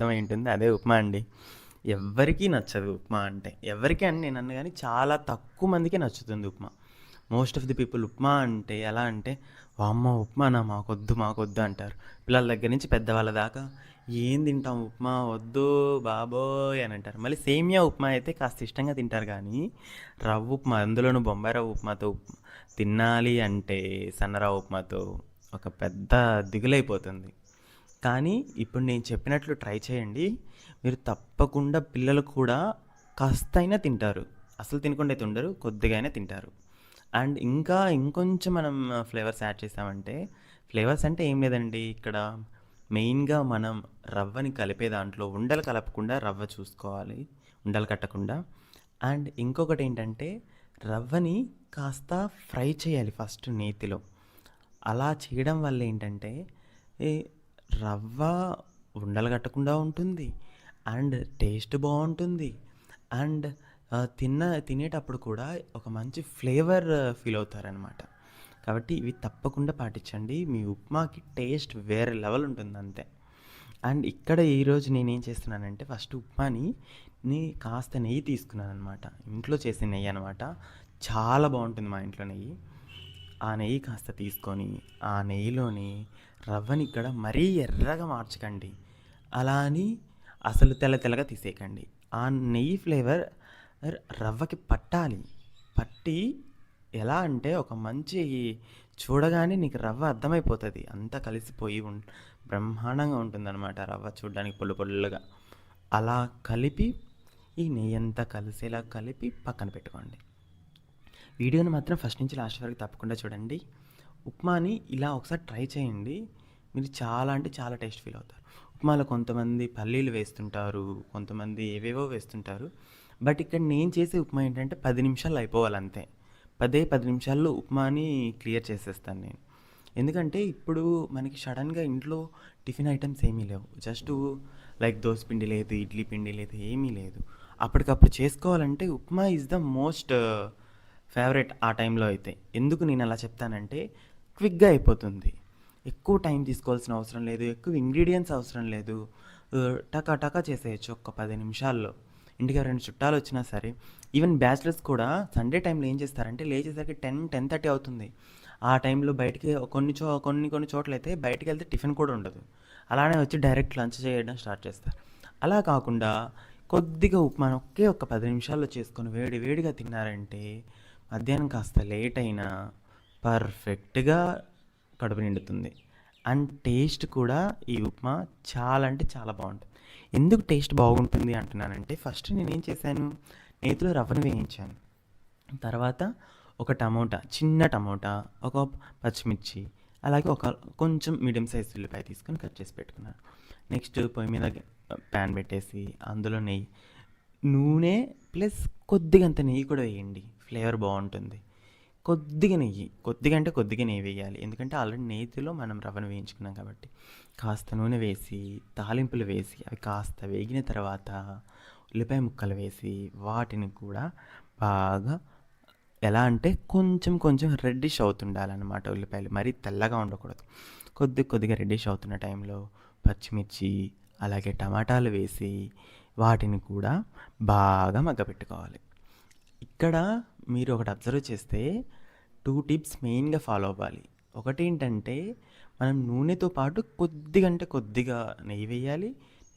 అర్థమై ఉంటుంది. అదే ఉప్మా అండి. ఎవ్వరికీ నచ్చదు ఉప్మా అంటే. ఎవ్వరికీ అని నేను అన్న గానీ చాలా తక్కువ మందికే నచ్చుతుంది upma. Most of the people upma అంటే ఎలా అంటే, వామ్మో! ఉప్మానా మాకొద్దు, మాకొద్దు అంటారు. పిల్లల దగ్గర నుంచి పెద్దవాళ్ళ దాకా ఏం తింటాం ఉప్మా వద్దు బాబోయ్ అని అంటారు. మళ్ళీ సేమియా ఉప్మా అయితే కాస్త ఇష్టంగా తింటారు కానీ రవ్వ ఉప్మా, అందులోనూ బొంబాయి రవ్వ ఉప్మాతో తినాలి అంటే సన్న రవ్వ ఉప్మాతో ఒక పెద్ద దిగులైపోతుంది. కానీ ఇప్పుడు నేను చెప్పినట్లు ట్రై చేయండి. మీరు తప్పకుండా పిల్లలు కూడా కాస్తైనా తింటారు. అసలు తినకుండా అయితే ఉండరు, కొద్దిగా అయినా తింటారు. అండ్ ఇంకా ఇంకొంచెం మనం ఫ్లేవర్స్ యాడ్ చేసామంటే, ఫ్లేవర్స్ అంటే ఏం లేదండి ఇక్కడ మెయిన్గా మనం రవ్వని కలిపే దాంట్లో ఉండలు కలపకుండా రవ్వ చూసుకోవాలి, ఉండలు కట్టకుండా. అండ్ ఇంకొకటి ఏంటంటే రవ్వని కాస్త ఫ్రై చేయాలి ఫస్ట్ నేతిలో. అలా చేయడం వల్ల ఏంటంటే ఈ రవ్వ ఉండలు కట్టకుండా ఉంటుంది అండ్ టేస్ట్ బాగుంటుంది. అండ్ తినేటప్పుడు కూడా ఒక మంచి ఫ్లేవర్ ఫీల్ అవుతారనమాట. కాబట్టి ఇవి తప్పకుండా పాటించండి. మీ ఉప్మాకి టేస్ట్ వేరే లెవెల్ ఉంటుంది అంతే. అండ్ ఇక్కడ ఈరోజు నేనేం చేస్తున్నానంటే ఫస్ట్ ఉప్మాని కాస్త నెయ్యి తీసుకున్నాను అనమాట. ఇంట్లో చేసే నెయ్యి అనమాట. చాలా బాగుంటుంది మా ఇంట్లో నెయ్యి. ఆ నెయ్యి కాస్త తీసుకొని ఆ నెయ్యిలోని రవ్వని ఇక్కడ మరీ ఎర్రగా మార్చకండి, అలా అని అసలు తెల్ల తెల్లగా తీసేయకండి. ఆ నెయ్యి ఫ్లేవర్ రవ్వకి పట్టాలి. పట్టి ఎలా అంటే ఒక మంచి చూడగానే నీకు రవ్వ అర్థమైపోతుంది, అంతా కలిసిపోయి బ్రహ్మాండంగా ఉంటుందన్నమాట. రవ్వ చూడడానికి పొల్లు పొల్లుగా అలా కలిపి ఈ నెయ్యి అంతా కలిసేలా కలిపి పక్కన పెట్టుకోండి. వీడియోని మాత్రం ఫస్ట్ నుంచి లాస్ట్ వరకు తప్పకుండా చూడండి. ఉప్మాని ఇలా ఒకసారి ట్రై చేయండి. మీరు చాలా అంటే చాలా టేస్ట్ ఫీల్ అవుతారు. ఉప్మాలో కొంతమంది పల్లీలు వేస్తుంటారు, కొంతమంది ఏవేవో వేస్తుంటారు. బట్ ఇక్కడ నేను చేసే ఉప్మా ఏంటంటే 10 నిమిషాల్లో అయిపోవాలి అంతే. 10 నిమిషాల్లో ఉప్మాని క్లియర్ చేసేస్తాను నేను. ఎందుకంటే ఇప్పుడు మనకి సడన్గా ఇంట్లో టిఫిన్ ఐటమ్స్ ఏమీ లేవు. జస్ట్ లైక్ దోశ పిండి లేదు, ఇడ్లీ పిండి లేదు, ఏమీ లేదు. అప్పటికప్పుడు చేసుకోవాలంటే upma is the most favourite ఆ టైంలో అయితే. ఎందుకు నేను అలా చెప్తానంటే క్విక్గా అయిపోతుంది, ఎక్కువ టైం తీసుకోవాల్సిన అవసరం లేదు, ఎక్కువ ఇంగ్రీడియంట్స్ అవసరం లేదు. టకా టకా చేసేయచ్చు ఒక 10 నిమిషాల్లో. ఇంటికి ఎవరైనా చుట్టాలు వచ్చినా సరే, ఈవెన్ బ్యాచిలర్స్ కూడా సండే టైంలో ఏం చేస్తారంటే లేచేసరికి 10-10:30 అవుతుంది. ఆ టైంలో బయటికి కొన్ని చోట్ల అయితే బయటికి వెళ్తే టిఫిన్ కూడా ఉండదు, అలానే వచ్చి డైరెక్ట్ లంచ్ చేయడం స్టార్ట్ చేస్తారు. అలా కాకుండా కొద్దిగా ఉప్మాను ఒక 10 నిమిషాల్లో చేసుకొని వేడి వేడిగా తిన్నారంటే మధ్యాహ్నం కాస్త లేట్ అయినా పర్ఫెక్ట్గా కడుపు నిండుతుంది. అండ్ టేస్ట్ కూడా ఈ ఉప్మా చాలా అంటే చాలా బాగుంటుంది. ఎందుకు టేస్ట్ బాగుంటుంది అంటున్నానంటే ఫస్ట్ నేనేం చేశాను, నేతిలో రవ్వను వేయించాను. తర్వాత ఒక టమోటా, చిన్న టమోటా, ఒక పచ్చిమిర్చి, అలాగే ఒక కొంచెం మీడియం సైజ్ ఉల్లిపాయ తీసుకొని కట్ చేసి పెట్టుకున్నాను. నెక్స్ట్ పొయ్యి మీద ప్యాన్ పెట్టేసి అందులో నూనె ప్లస్ కొద్దిగా అంత నెయ్యి కూడా వేయండి, ఫ్లేవర్ బాగుంటుంది. కొద్దిగా నెయ్యి, కొద్దిగా అంటే కొద్దిగా నెయ్యి వేయాలి, ఎందుకంటే ఆల్రెడీ నేతిలో మనం రవ్వను వేయించుకున్నాం కాబట్టి. కాస్త నూనె వేసి తాలింపులు వేసి అవి కాస్త వేగిన తర్వాత ఉల్లిపాయ ముక్కలు వేసి వాటిని కూడా బాగా ఎలా అంటే కొంచెం కొంచెం రెడ్డిష్ అవుతుండాలన్నమాట. ఉల్లిపాయలు మరీ తెల్లగా ఉండకూడదు. కొద్దిగా రెడ్డిష్ అవుతున్న టైంలో పచ్చిమిర్చి అలాగే టమాటాలు వేసి వాటిని కూడా బాగా మగ్గపెట్టుకోవాలి. ఇక్కడ మీరు ఒకటి అబ్జర్వ్ చేస్తే 2 టిప్స్ మెయిన్గా ఫాలో అవ్వాలి. ఒకటి ఏంటంటే మనం నూనెతో పాటు కొద్దిగా అంటే కొద్దిగా నెయ్యి వేయాలి,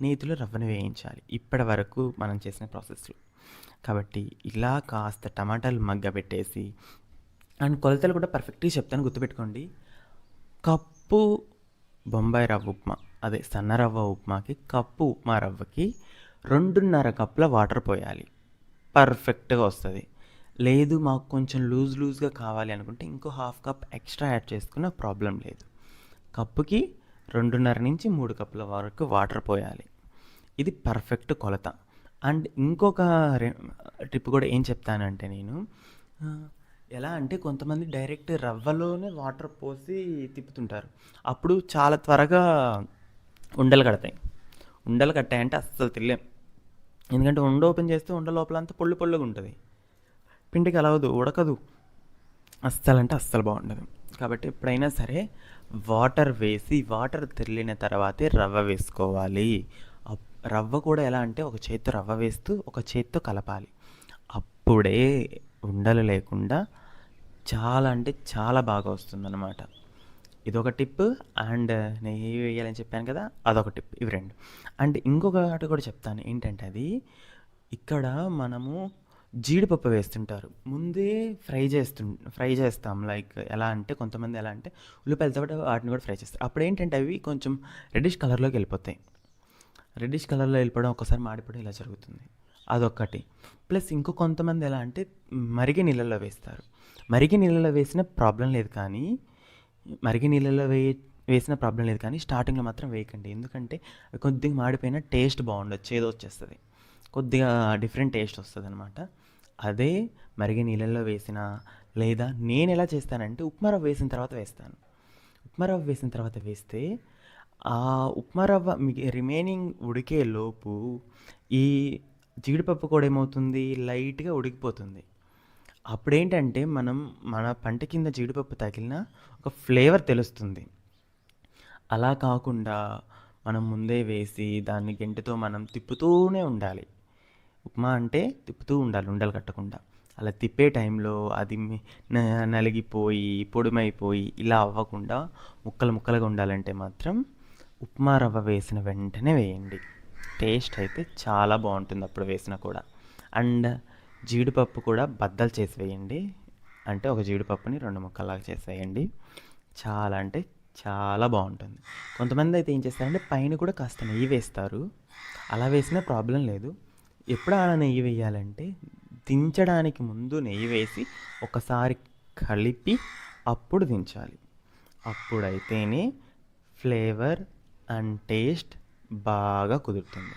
నేతిలో రవ్వను వేయించాలి ఇప్పటి వరకు మనం చేసిన ప్రాసెస్లో. కాబట్టి ఇలా కాస్త టమాటాలు మగ్గబెట్టేసి, అండ్ కొలతలు కూడా పర్ఫెక్ట్గా చెప్తాను గుర్తుపెట్టుకోండి. కప్పు బొంబాయి రవ్వ ఉప్మా, అదే సన్న రవ్వ ఉప్మాకి కప్పు ఉప్మా రవ్వకి 2.5 కప్పుల వాటర్ పోయాలి, పర్ఫెక్ట్గా వస్తుంది. లేదు మాకు కొంచెం లూజ్గా కావాలి అనుకుంటే ఇంకో 1/2 కప్ ఎక్స్ట్రా యాడ్ చేసుకున్న ప్రాబ్లం లేదు. కప్పుకి 2.5 నుంచి 3 కప్పుల వరకు వాటర్ పోయాలి. ఇది పర్ఫెక్ట్ కొలత. అండ్ ఇంకొక టిప్ కూడా ఏం చెప్తానంటే నేను ఎలా అంటే కొంతమంది డైరెక్ట్ రవ్వలోనే వాటర్ పోసి తిప్పుతుంటారు, అప్పుడు చాలా త్వరగా ఉండలు కడతాయి. ఉండలు కట్టాయంటే అస్సలు తినలేం, ఎందుకంటే ఉండ ఓపెన్ చేస్తే ఉండ లోపల అంతా పొళ్ళు పొళ్ళుగా ఉంటుంది. పిండికి అలా ఉడకదు, అస్సలు అంటే అస్సలు బాగుండదు. కాబట్టి ఎప్పుడైనా సరే వాటర్ వేసి వాటర్ తెరిలిన తర్వాతే రవ్వ వేసుకోవాలి. రవ్వ కూడా ఎలా అంటే ఒక చేత్తో రవ్వ వేస్తూ ఒక చేత్తో కలపాలి. అప్పుడే ఉండలు లేకుండా చాలా అంటే చాలా బాగా వస్తుందన్నమాట. ఇదొక టిప్. అండ్ నెయ్యి వేయాలని చెప్పాను కదా, అదొక టిప్. ఇవి 2. అండ్ ఇంకొకటి కూడా చెప్తాను. ఏంటంటే అది ఇక్కడ మనము జీడిపప్పు వేస్తుంటారు. ముందే ఫ్రై చేస్తాం. లైక్ ఎలా అంటే కొంతమంది ఎలా అంటే ఉల్లిపాయలతో పాటు వాటిని కూడా ఫ్రై చేస్తారు. అప్పుడు ఏంటంటే అవి కొంచెం రెడ్డిష్ కలర్లోకి వెళ్ళిపోతాయి. రెడ్డిష్ కలర్లో వెళ్ళిపోవడం, ఒకసారి మాడిపోవడం ఇలా జరుగుతుంది. అదొక్కటి. ప్లస్ ఇంకో కొంతమంది ఎలా అంటే మరిగే నీళ్ళల్లో వేస్తారు. మరిగే నీళ్ళలో వేసిన ప్రాబ్లం లేదు కానీ మరిగే నీళ్ళలో స్టార్టింగ్లో మాత్రం వేయకండి. ఎందుకంటే కొద్దిగా మాడిపోయిన టేస్ట్ బాగుండదు, చేదు వచ్చేస్తుంది, కొద్దిగా డిఫరెంట్ టేస్ట్ వస్తుంది అనమాట. అదే మరిగే నీళ్ళల్లో వేసిన, లేదా నేను ఎలా చేస్తానంటే ఉప్మా రవ్వ వేసిన తర్వాత వేస్తాను. ఉప్మా రవ్వ వేసిన తర్వాత వేస్తే ఆ ఉప్మా రవ్వ రిమైనింగ్ ఉడికే లోపు ఈ జీడిపప్పు కూడా ఏమవుతుంది, లైట్గా ఉడికిపోతుంది. అప్పుడేంటంటే మన పంట కింద జీడిపప్పు తగిలిన ఒక ఫ్లేవర్ తెలుస్తుంది. అలా కాకుండా మనం ముందే వేసి దాన్ని గెంటెతో మనం తిప్పుతూనే ఉండాలి. ఉప్మా అంటే తిప్పుతూ ఉండాలి ఉండలు కట్టకుండా. అలా తిప్పే టైంలో అది నలిగిపోయి పొడిమైపోయి ఇలా అవ్వకుండా ముక్కలుగా ఉండాలంటే మాత్రం ఉప్మా రవ్వ వేసిన వెంటనే వేయండి. టేస్ట్ అయితే చాలా బాగుంటుంది అప్పుడు వేసినా కూడా. అండ్ జీడిపప్పు కూడా బద్దలు చేసి వేయండి. అంటే ఒక జీడిపప్పుని 2 ముక్కల్లాగా చేసి వేయండి. చాలా అంటే చాలా బాగుంటుంది. కొంతమంది అయితే ఏం చేస్తారంటే పైన కూడా కాస్త నెయ్యి వేస్తారు. అలా వేసినా ప్రాబ్లం లేదు. ఎప్పుడు అలా నెయ్యి వేయాలంటే దించడానికి ముందు నెయ్యి వేసి ఒకసారి కలిపి అప్పుడు దించాలి. అప్పుడైతేనే ఫ్లేవర్ అండ్ టేస్ట్ బాగా కుదురుతుంది.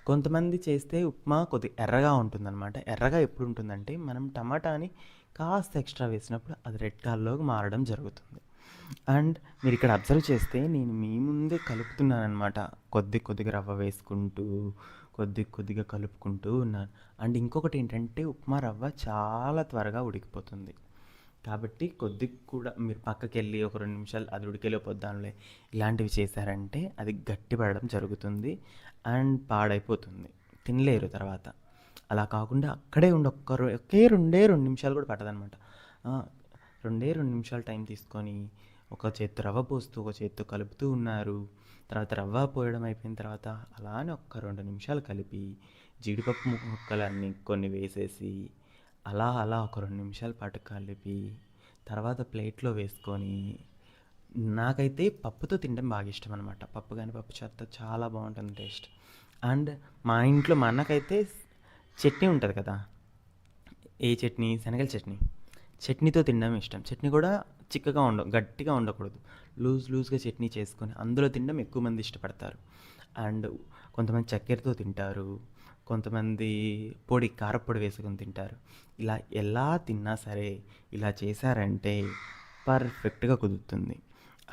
కొంతమంది చేస్తే ఉప్మా కొద్దిగా ఎర్రగా ఉంటుందన్నమాట. ఎర్రగా ఎప్పుడు ఉంటుందంటే మనం టమాటాని కాస్త ఎక్స్ట్రా వేసినప్పుడు అది రెడ్ కలర్లోకి మారడం జరుగుతుంది. అండ్ మీరు ఇక్కడ అబ్జర్వ్ చేస్తే నేను మీ ముందే కలుపుతున్నాను అనమాట. కొద్దిగా రవ్వ వేసుకుంటూ కొద్దిగా కలుపుకుంటూ ఉన్నాను. అండ్ ఇంకొకటి ఏంటంటే ఉప్మా రవ్వ చాలా త్వరగా ఉడికిపోతుంది. కాబట్టి కూడా మీరు పక్కకి వెళ్ళి ఒక 2 నిమిషాలు అది ఉడికేలోపోద్దాంలే ఇలాంటివి చేశారంటే అది గట్టిపడడం జరుగుతుంది అండ్ పాడైపోతుంది, తినలేరు తర్వాత. అలా కాకుండా అక్కడే ఉండి ఒకే 2 నిమిషాలు కూడా పట్టదనమాట. 2 నిమిషాలు టైం తీసుకొని ఒక చేత్తో రవ్వ పోస్తూ ఒక చేత్తో కలుపుతూ ఉన్నారు. తర్వాత రవ్వ పోయడం అయిపోయిన తర్వాత అలానే 2 నిమిషాలు కలిపి జీడిపప్పు ముక్కలన్నీ కొన్ని వేసేసి అలా ఒక 2 నిమిషాల పాటు కలిపి తర్వాత ప్లేట్లో వేసుకొని, నాకైతే పప్పుతో తినడం బాగా ఇష్టం అనమాట. పప్పు కానీ పప్పు చారుతో చాలా బాగుంటుంది టేస్ట్. అండ్ మా ఇంట్లో మా అన్నకైతే చట్నీ ఉంటుంది కదా, ఏ చట్నీ, శనగల చట్నీతో తినడం ఇష్టం. చట్నీ కూడా చిక్కగా గట్టిగా ఉండకూడదు, లూజ్గా చట్నీ చేసుకొని అందులో తినడం ఎక్కువ మంది ఇష్టపడతారు. అండ్ కొంతమంది చక్కెరతో తింటారు, కొంతమంది కారప్పొడి వేసుకొని తింటారు. ఇలా ఎలా తిన్నా సరే ఇలా చేశారంటే పర్ఫెక్ట్గా కుదురుతుంది.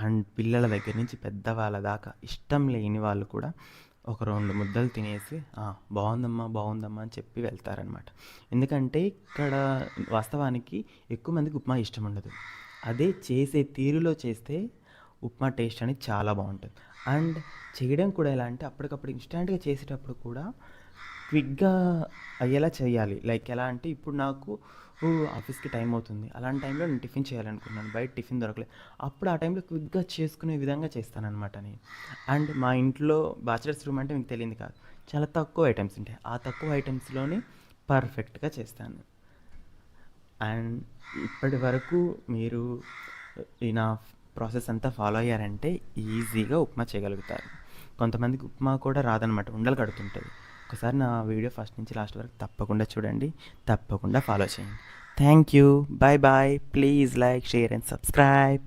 అండ్ పిల్లల దగ్గర నుంచి పెద్దవాళ్ళ దాకా ఇష్టం లేని వాళ్ళు కూడా ఒక 2 ముద్దలు తినేసి బాగుందమ్మా అని చెప్పి వెళ్తారనమాట. ఎందుకంటే ఇక్కడ వాస్తవానికి ఎక్కువ మందికి ఉప్మా ఇష్టం ఉండదు. అదే చేసే తీరులో చేస్తే ఉప్మా టేస్ట్ అనేది చాలా బాగుంటుంది. అండ్ చేయడం కూడా ఎలా అంటే అప్పటికప్పుడు ఇన్స్టాంట్గా చేసేటప్పుడు కూడా క్విక్గా అయ్యేలా చేయాలి. లైక్ ఎలా అంటే ఇప్పుడు నాకు ఆఫీస్కి టైం అవుతుంది, అలాంటి టైంలో నేను టిఫిన్ చేయాలనుకున్నాను, బయట టిఫిన్ దొరకలేదు, అప్పుడు ఆ టైంలో క్విక్గా చేసుకునే విధంగా చేస్తానన్నమాట నేను. అండ్ మా ఇంట్లో బ్యాచిలర్స్ రూమ్ అంటే మీకు తెలియదు కాదు, చాలా తక్కువ ఐటమ్స్ ఉంటాయి. ఆ తక్కువ ఐటమ్స్లోనే పర్ఫెక్ట్గా చేస్తాను. అండ్ ఇప్పటి వరకు మీరు నా ప్రాసెస్ అంతా ఫాలో అయ్యారంటే ఈజీగా ఉప్మా చేయగలుగుతారు. కొంతమందికి ఉప్మా కూడా రాదనమాట, ఉండలు కడుతుంటుంది. ఒకసారి నా వీడియో ఫస్ట్ నుంచి లాస్ట్ వరకు తప్పకుండా చూడండి, తప్పకుండా ఫాలో చేయండి. Thank you, bye. Please like, share and subscribe.